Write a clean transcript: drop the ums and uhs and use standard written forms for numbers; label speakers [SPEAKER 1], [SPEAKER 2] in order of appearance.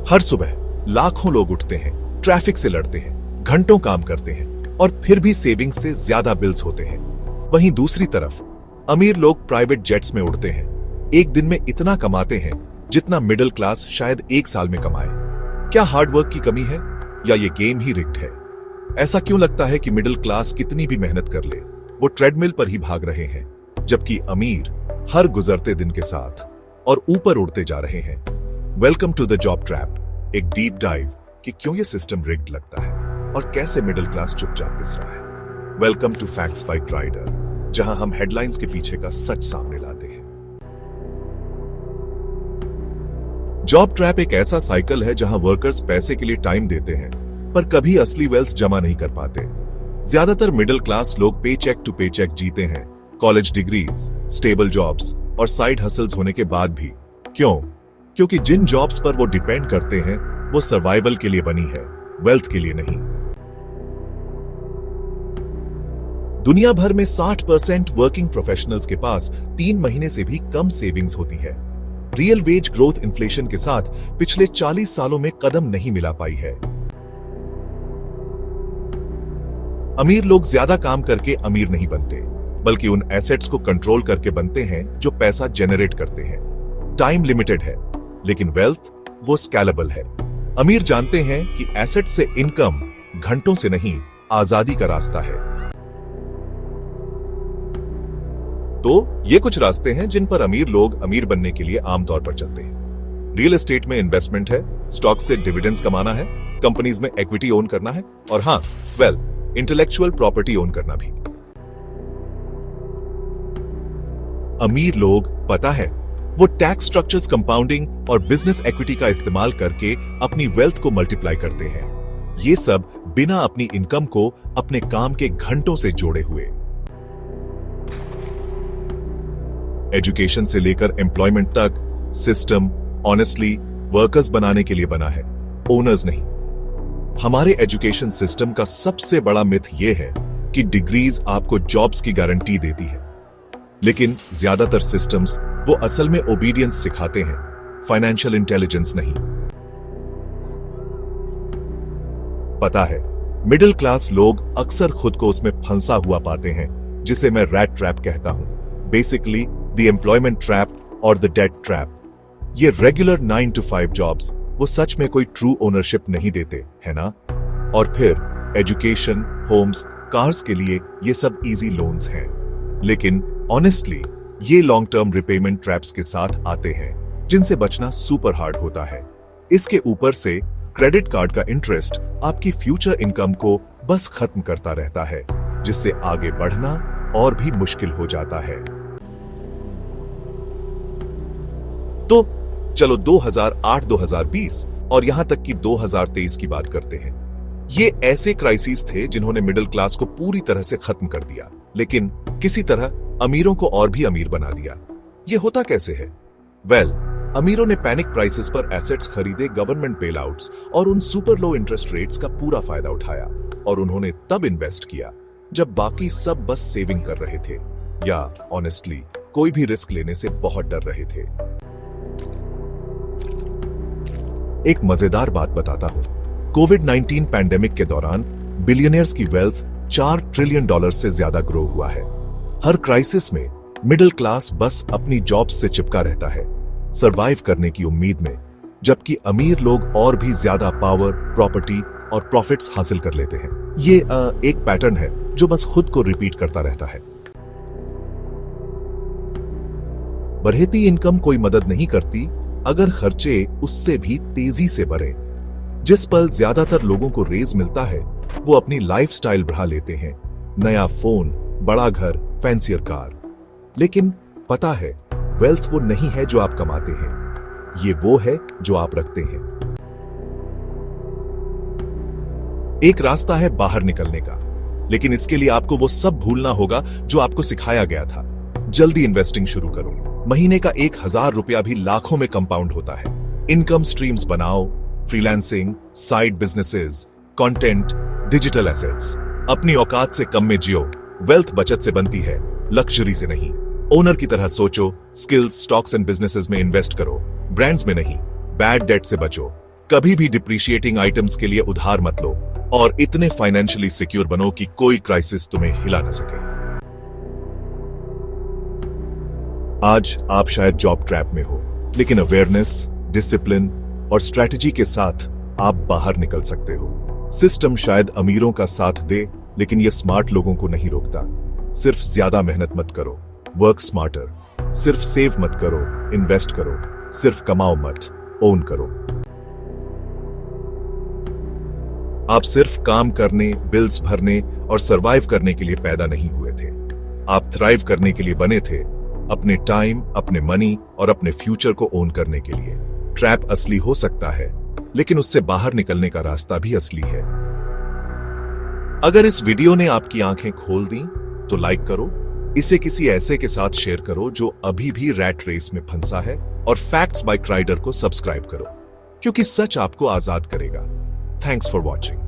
[SPEAKER 1] हर सुबह लाखों लोग उठते हैं, ट्रैफिक से लड़ते हैं, घंटों काम करते हैं और फिर भी सेविंग्स से ज्यादा बिल्स होते हैं। वहीं दूसरी तरफ अमीर लोग प्राइवेट जेट्स में उड़ते हैं, एक दिन में इतना कमाते हैं जितना मिडिल क्लास शायद एक साल में कमाए। क्या हार्डवर्क की कमी है या ये गेम ही रिग्ड है? ऐसा क्यों लगता है कि मिडिल क्लास कितनी भी मेहनत कर ले वो ट्रेडमिल पर ही भाग रहे हैं, जबकि अमीर हर गुजरते दिन के साथ और ऊपर उड़ते जा रहे हैं। Welcome to the job trap, एक डीप डाइव कि क्यों ये सिस्टम रिग्ड लगता है और कैसे मिडिल क्लास चुपचाप पिस रहा है। Welcome to facts by rider, जहां हम हेडलाइंस के पीछे का सच सामने लाते हैं। जॉब ट्रैप एक ऐसा साइकिल है जहां वर्कर्स पैसे के लिए टाइम देते हैं पर कभी असली वेल्थ जमा नहीं कर पाते। ज्यादातर मिडिल क्लास लोग पे चेक टू पे चेक जीते हैं, कॉलेज डिग्रीज, स्टेबल जॉब्स और साइड हसल्स होने के बाद भी। क्यों? क्योंकि जिन जॉब्स पर वो डिपेंड करते हैं वो सर्वाइवल के लिए बनी है, वेल्थ के लिए नहीं। दुनिया भर में 60% वर्किंग प्रोफेशनल्स के पास 3 महीने से भी कम सेविंग्स होती है। रियल वेज ग्रोथ इन्फ्लेशन के साथ पिछले 40 सालों में कदम नहीं मिला पाई है। अमीर लोग ज्यादा काम करके अमीर नहीं बनते, बल्कि उन एसेट्स को कंट्रोल करके बनते हैं जो पैसा जेनरेट करते हैं। टाइम लिमिटेड है, लेकिन वेल्थ वो स्केलेबल है। अमीर जानते हैं कि एसेट से इनकम घंटों से नहीं, आजादी का रास्ता है। तो ये कुछ रास्ते हैं जिन पर अमीर लोग अमीर बनने के लिए आमतौर पर चलते हैं। रियल एस्टेट में इन्वेस्टमेंट है, स्टॉक से डिविडेंड्स कमाना है, कंपनीज में इक्विटी ओन करना है और हाँ, इंटेलेक्चुअल प्रॉपर्टी ओन करना भी। अमीर लोग, पता है, वो टैक्स स्ट्रक्चर्स, कंपाउंडिंग और बिजनेस इक्विटी का इस्तेमाल करके अपनी वेल्थ को मल्टीप्लाई करते हैं। ये सब बिना अपनी इनकम को अपने काम के घंटों से जोड़े हुए। एजुकेशन से लेकर एम्प्लॉयमेंट तक सिस्टम ऑनेस्टली वर्कर्स बनाने के लिए बना है, ओनर्स नहीं। हमारे एजुकेशन सिस्टम का सबसे बड़ा मिथ यह है कि डिग्रीज आपको जॉब्स की गारंटी देती है, लेकिन ज्यादातर सिस्टम्स वो असल में ओबीडियंस सिखाते हैं, फाइनेंशियल इंटेलिजेंस नहीं। पता है, मिडिल क्लास लोग अक्सर खुद को उसमें फंसा हुआ पाते हैं जिसे मैं रैट ट्रैप कहता हूं। बेसिकली द एम्प्लॉयमेंट ट्रैप और द डेट ट्रैप। ये रेगुलर 9 to 5 जॉब्स वो सच में कोई ट्रू ओनरशिप नहीं देते, है ना? और फिर एजुकेशन, होम्स, कार्स के लिए ये सब इजी लोन्स हैं, लेकिन ऑनेस्टली ये लॉन्ग टर्म रिपेमेंट ट्रैप्स के साथ आते हैं जिनसे बचना सुपर हार्ड होता है। इसके ऊपर से क्रेडिट कार्ड का इंटरेस्ट आपकी फ्यूचर इनकम को बस खत्म करता रहता है, जिससे आगे बढ़ना और भी मुश्किल हो जाता है। तो चलो 2008-2020 और यहां तक कि 2023 की बात करते हैं। ये ऐसे क्राइसिस थे जिन्होंने मिडिल क्लास को पूरी तरह से खत्म कर दिया, लेकिन किसी तरह अमीरों को और भी अमीर बना दिया। ये होता कैसे है? अमीरों ने पैनिक प्राइसेस पर एसेट्स खरीदे, गवर्नमेंट बेलआउट्स और उन सुपर लो इंटरेस्ट रेट्स का पूरा फायदा उठाया, और उन्होंने तब इन्वेस्ट किया जब बाकी सब बस सेविंग कर रहे थे या ऑनेस्टली कोई भी रिस्क लेने से बहुत डर रहे थे। एक मजेदार बात बताता हूं। कोविड-19 पैंडेमिक के दौरान बिलियनियर्स की वेल्थ $4 ट्रिलियन से ज्यादा ग्रो हुआ है। हर क्राइसिस में मिडिल क्लास बस अपनी जॉब्स से चिपका रहता है, सरवाइव करने की उम्मीद में, जबकि अमीर लोग और भी ज्यादा पावर, प्रॉपर्टी और प्रॉफिट्स हासिल कर लेते हैं। ये एक पैटर्न है जो बस खुद को रिपीट करता रहता है। बढ़ती इनकम कोई मदद नहीं करती अगर खर्चे उससे भी तेजी से बढ़े। जिस पल ज्यादातर लोगों को रेज मिलता है वो अपनी लाइफस्टाइल बढ़ा लेते हैं, नया फोन, बड़ा घर, फैंसियर कार। लेकिन पता है, वेल्थ वो नहीं है जो आप कमाते हैं, ये वो है जो आप रखते हैं। एक रास्ता है बाहर निकलने का, लेकिन इसके लिए आपको वो सब भूलना होगा जो आपको सिखाया गया था। जल्दी इन्वेस्टिंग शुरू करो। महीने का 1000 रुपया भी लाखों में कंपाउंड होता है। इनकम स्ट्रीम्स बनाओ, freelancing, side businesses, content, digital assets. अपनी औकात से कम में जियो। वेल्थ बचत से बनती है, लग्जरी से नहीं। ओनर की तरह सोचो, स्किल्स, स्टॉक्स एंड बिजनेसेस में इन्वेस्ट करो, ब्रांड्स में नहीं। बैड डेट से बचो, कभी भी डिप्रिशिएटिंग आइटम्स के लिए उधार मत लो और इतने फाइनेंशियली सिक्योर बनो कि कोई क्राइसिस तुम्हें हिला न सके। आज आप शायद जॉब ट्रैप में हो, लेकिन अवेयरनेस, डिसिप्लिन और स्ट्रैटेजी के साथ आप बाहर निकल सकते हो। सिस्टम शायद अमीरों का साथ दे, लेकिन यह स्मार्ट लोगों को नहीं रोकता। सिर्फ ज्यादा मेहनत मत करो, वर्क स्मार्टर। सिर्फ सेव मत करो, इन्वेस्ट करो। सिर्फ कमाओ मत, ओन करो। आप सिर्फ काम करने, बिल्स भरने और सरवाइव करने के लिए पैदा नहीं हुए थे। आप थ्राइव करने के लिए बने थे, अपने टाइम, अपने मनी और अपने फ्यूचर को ओन करने के लिए। ट्रैप असली हो सकता है, लेकिन उससे बाहर निकलने का रास्ता भी असली है। अगर इस वीडियो ने आपकी आंखें खोल दी तो लाइक करो, इसे किसी ऐसे के साथ शेयर करो जो अभी भी रैट रेस में फंसा है, और फैक्ट्स बाय क्राइडर को सब्सक्राइब करो, क्योंकि सच आपको आजाद करेगा। Thanks for watching.